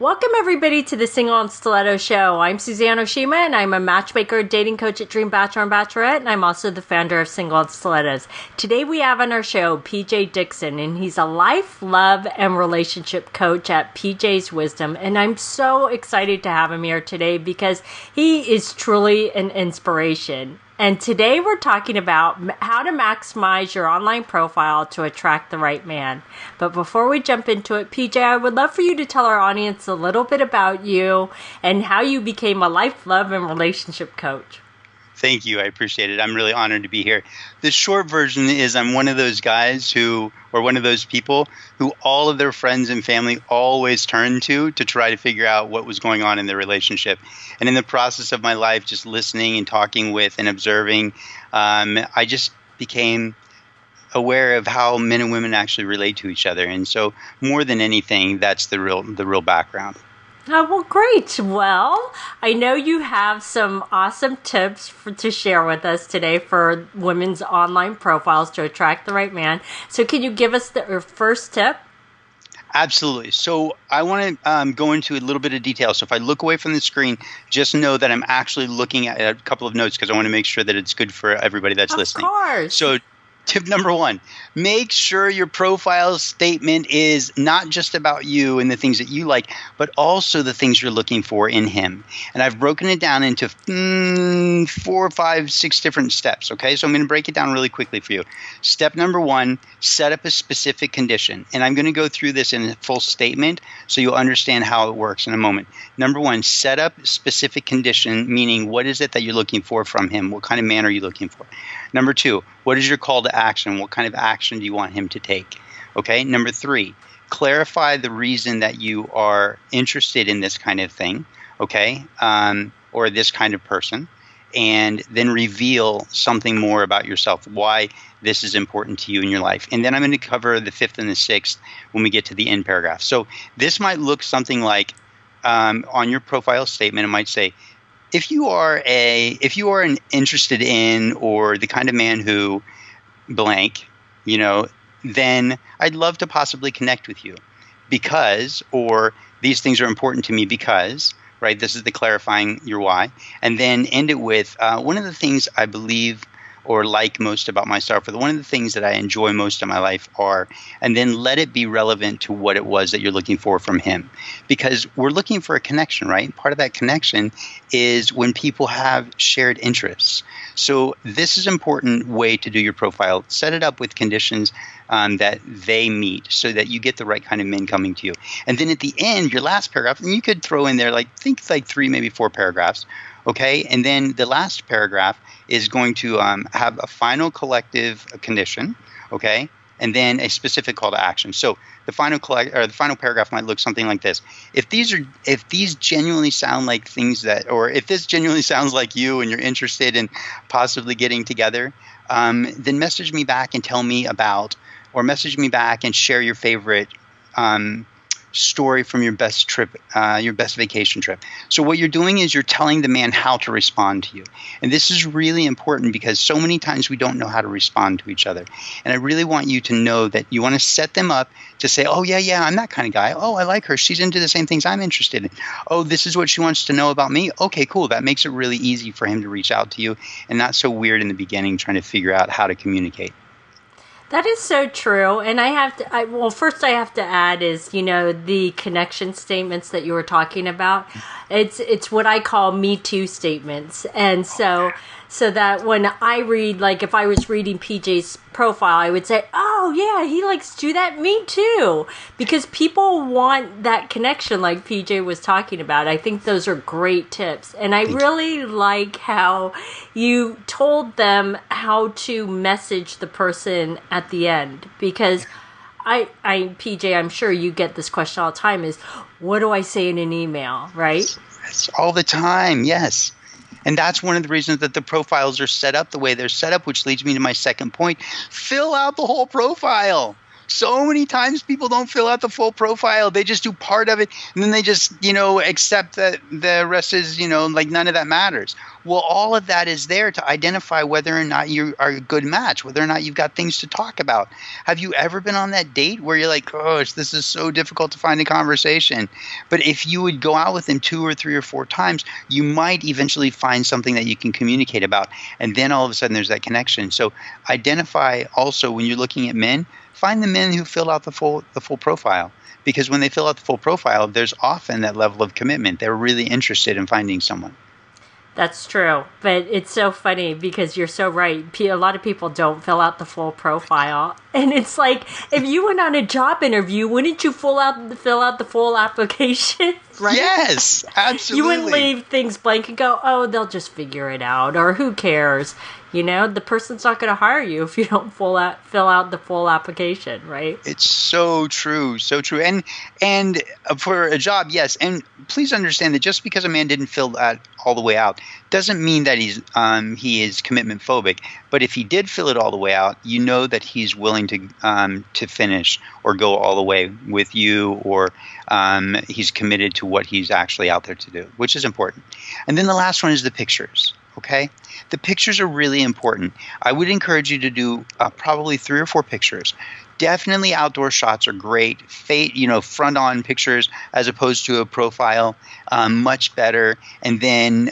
Welcome, everybody, to the Single and Stiletto Show. I'm Suzanne Oshima, and I'm a matchmaker, dating coach at Dream Bachelor and Bachelorette, and I'm also the founder of Single and Stilettos. Today, we have on our show PJ Dixon, and he's a life, love, and relationship coach at PJ's Wisdom, and I'm so excited to have him here today because he is truly an inspiration. And today we're talking about how to maximize your online profile to attract the right man. But before we jump into it, PJ, I would love for you to tell our audience a little bit about you and how you became a life, love, and relationship coach. Thank you. I appreciate it. I'm really honored to be here. The short version is I'm one of those guys or one of those people who all of their friends and family always turned to try to figure out what was going on in their relationship. And in the process of my life, just listening and talking with and observing, I just became aware of how men and women actually relate to each other. And so more than anything, that's the real background. Oh, well, great. Well, I know you have some awesome tips to share with us today for women's online profiles to attract the right man. So can you give us your first tip? Absolutely. So I want to go into a little bit of detail. So if I look away from the screen, just know that I'm actually looking at a couple of notes because I want to make sure that it's good for everybody that's listening. Of course. So tip number one, make sure your profile statement is not just about you and the things that you like, but also the things you're looking for in him. And I've broken it down into 4, 5, 6 different steps. Okay, so I'm going to break it down really quickly for you. Step number one, set up a specific condition. And I'm going to go through this in a full statement so you'll understand how it works in a moment. Number one, set up a specific condition, meaning what is it that you're looking for from him? What kind of man are you looking for? Number two, what is your call to action? What kind of action do you want him to take? Okay. Number three, clarify the reason that you are interested in this kind of thing, okay, or this kind of person, and then reveal something more about yourself, why this is important to you in your life. And then I'm going to cover the fifth and the sixth when we get to the end paragraph. So this might look something like on your profile statement, it might say, if you are interested in or the kind of man who blank, then I'd love to possibly connect with you because, or these things are important to me because, right? This is the clarifying your why. And then end it with one of the things I believe or like most about myself, or one of the things that I enjoy most in my life are, and then let it be relevant to what it was that you're looking for from him. Because we're looking for a connection, right? Part of that connection is when people have shared interests. So this is an important way to do your profile. Set it up with conditions that they meet so that you get the right kind of men coming to you. And then at the end, your last paragraph, and you could throw in there think 3, maybe 4 paragraphs. Okay, and then the last paragraph is going to have a final collective condition, okay, and then a specific call to action. So the final paragraph might look something like this: if these genuinely sound like things that, or if this genuinely sounds like you and you're interested in possibly getting together, then message me back and tell me about, or message me back and share your favorite story from your best trip, your best vacation trip. So what you're doing is you're telling the man how to respond to you. And this is really important because so many times we don't know how to respond to each other. And I really want you to know that you want to set them up to say, oh, yeah, I'm that kind of guy. Oh, I like her. She's into the same things I'm interested in. Oh, this is what she wants to know about me. Okay, cool. That makes it really easy for him to reach out to you and not so weird in the beginning trying to figure out how to communicate. That is so true. And first I have to add is, the connection statements that you were talking about. It's what I call me too statements. And so that when I read, if I was reading PJ's profile, I would say, oh yeah, he likes to do that. Me too. Because people want that connection like PJ was talking about. I think those are great tips. And I really like how you told them how to message the person at the end. Because PJ, I'm sure you get this question all the time is, what do I say in an email, right? It's all the time, yes. And that's one of the reasons that the profiles are set up the way they're set up, which leads me to my second point. Fill out the whole profile. So many times people don't fill out the full profile. They just do part of it, and then they just, accept that the rest is, none of that matters. Well, all of that is there to identify whether or not you are a good match, whether or not you've got things to talk about. Have you ever been on that date where you're like, gosh, this is so difficult to find a conversation? But if you would go out with them 2 or 3 or 4 times, you might eventually find something that you can communicate about. And then all of a sudden there's that connection. So identify also when you're looking at men, find the men who fill out the full profile. Because when they fill out the full profile, there's often that level of commitment. They're really interested in finding someone. That's true. But it's so funny because you're so right. A lot of people don't fill out the full profile. And it's like, if you went on a job interview, wouldn't you fill out the full application? Right? Yes, absolutely. You wouldn't leave things blank and go, oh, they'll just figure it out, or who cares? You know, the person's not going to hire you if you don't fill out the full application, right? It's so true, so true. And for a job, yes. And please understand that just because a man didn't fill that all the way out doesn't mean that he is commitment phobic. But if he did fill it all the way out, you know that he's willing to finish or go all the way with you, or he's committed to what he's actually out there to do, which is important. And then the last one is the pictures. Okay? The pictures are really important. I would encourage you to do probably 3 or 4 pictures. Definitely outdoor shots are great. Front-on pictures as opposed to a profile, much better. And then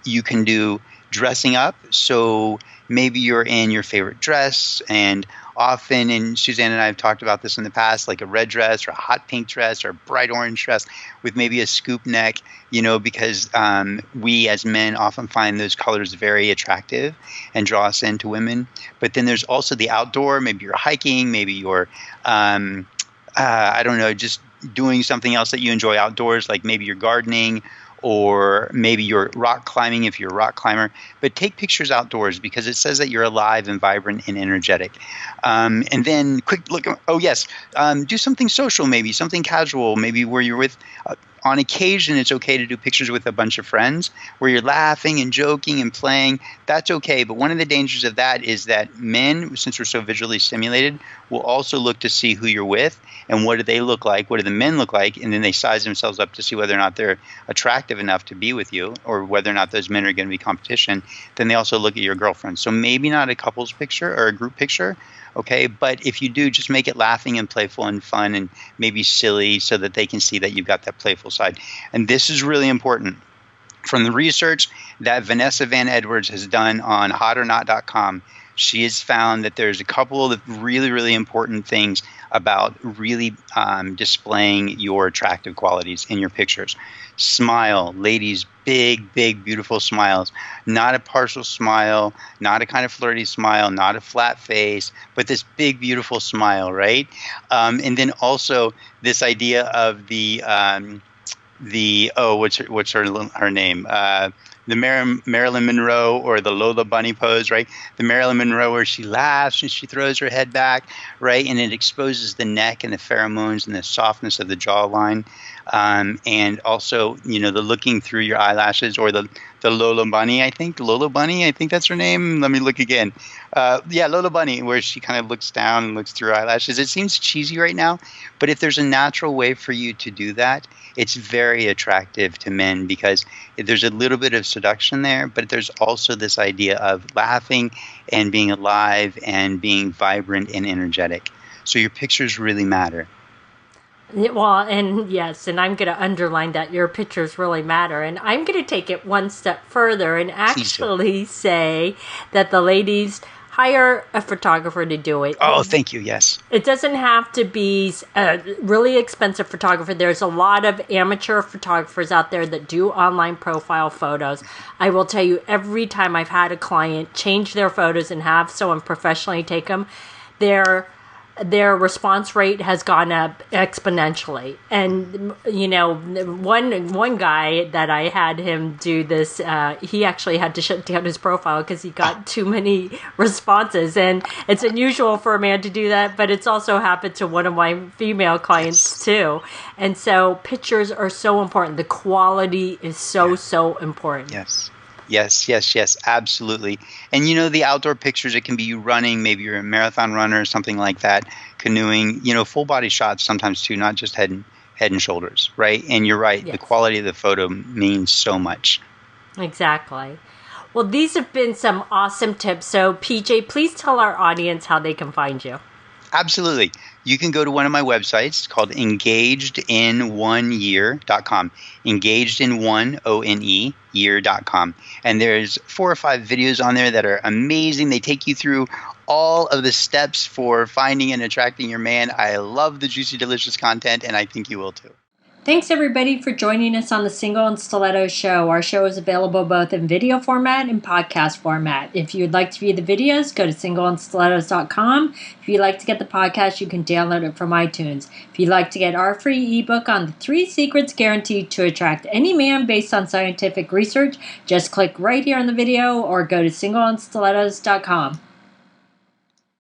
you can do dressing up. So maybe you're in your favorite dress, and often, and Suzanne and I have talked about this in the past, like a red dress or a hot pink dress or a bright orange dress with maybe a scoop neck, because we as men often find those colors very attractive and draw us into women. But then there's also the outdoor. Maybe you're hiking, maybe you're, I don't know, just doing something else that you enjoy outdoors, like maybe you're gardening, or maybe you're rock climbing if you're a rock climber. But take pictures outdoors because it says that you're alive and vibrant and energetic. And then quick look. Oh, yes. Do something social, maybe something casual, maybe where you're with on occasion, it's okay to do pictures with a bunch of friends where you're laughing and joking and playing. That's okay. But one of the dangers of that is that men, since we're so visually stimulated, will also look to see who you're with and what do they look like, what do the men look like, and then they size themselves up to see whether or not they're attractive enough to be with you or whether or not those men are going to be competition. Then they also look at your girlfriend. So maybe not a couple's picture or a group picture, okay? But if you do, just make it laughing and playful and fun and maybe silly so that they can see that you've got that playful side. And this is really important. From the research that Vanessa Van Edwards has done on hotornot.com, she has found that there's a couple of really, really important things about really displaying your attractive qualities in your pictures. Smile, ladies, big, big, beautiful smiles. Not a partial smile, not a kind of flirty smile, not a flat face, but this big, beautiful smile, right? And then also this idea of what's her name? The Marilyn Monroe or the Lola Bunny pose, right? The Marilyn Monroe where she laughs and she throws her head back, right? And it exposes the neck and the pheromones and the softness of the jawline. And also, the looking through your eyelashes, or the Lola Bunny, I think. Lola Bunny, I think that's her name. Let me look again. Lola Bunny, where she kind of looks down and looks through her eyelashes. It seems cheesy right now, but if there's a natural way for you to do that, it's very attractive to men because there's a little bit of seduction there, but there's also this idea of laughing and being alive and being vibrant and energetic. So your pictures really matter. Well, and yes, and I'm going to underline that your pictures really matter. And I'm going to take it one step further and actually say that the ladies hire a photographer to do it. Oh, thank you. Yes. It doesn't have to be a really expensive photographer. There's a lot of amateur photographers out there that do online profile photos. I will tell you, every time I've had a client change their photos and have someone professionally take them, their response rate has gone up exponentially. And, one guy that I had him do this, he actually had to shut down his profile because he got too many responses. And it's unusual for a man to do that, but it's also happened to one of my female clients too. And so pictures are so important. The quality is so important. Yes. Yes, absolutely. And the outdoor pictures, it can be you running, maybe you're a marathon runner or something like that, canoeing, full body shots sometimes too, not just head and shoulders, right? And you're right, yes. The quality of the photo means so much. Exactly. Well, these have been some awesome tips. So, PJ, please tell our audience how they can find you. Absolutely. You can go to one of my websites called engagedin1year.com. Engagedin1 year.com. And there's 4 or 5 videos on there that are amazing. They take you through all of the steps for finding and attracting your man. I love the juicy, delicious content, and I think you will too. Thanks, everybody, for joining us on the Single and Stiletto Show. Our show is available both in video format and podcast format. If you'd like to view the videos, go to singleandstilettos.com. If you'd like to get the podcast, you can download it from iTunes. If you'd like to get our free ebook on the 3 secrets guaranteed to attract any man based on scientific research, just click right here on the video or go to singleandstilettos.com.